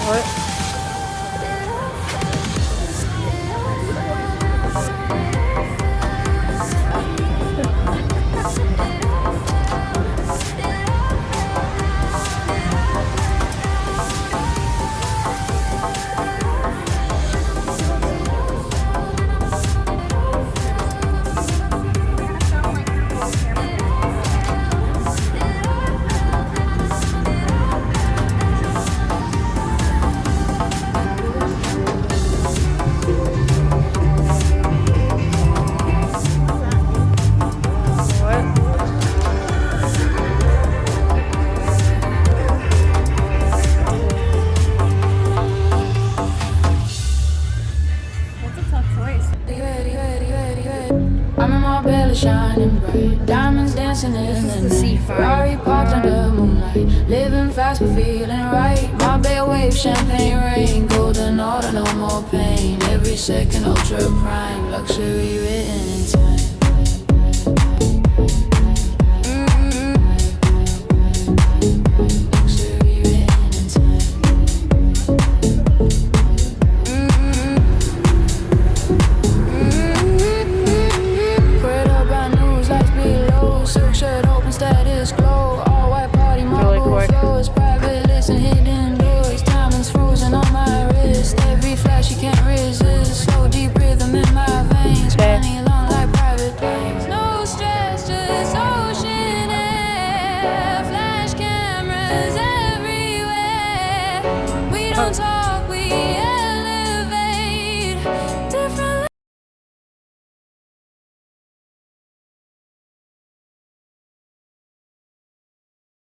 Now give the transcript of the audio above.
What? I'm in my belly shining bright, diamonds dancing in the night. Ferrari parked under moonlight, living fast but feeling right. My bed wave, champagne rain, golden order, no more pain. Every second ultra prime, luxury written in time.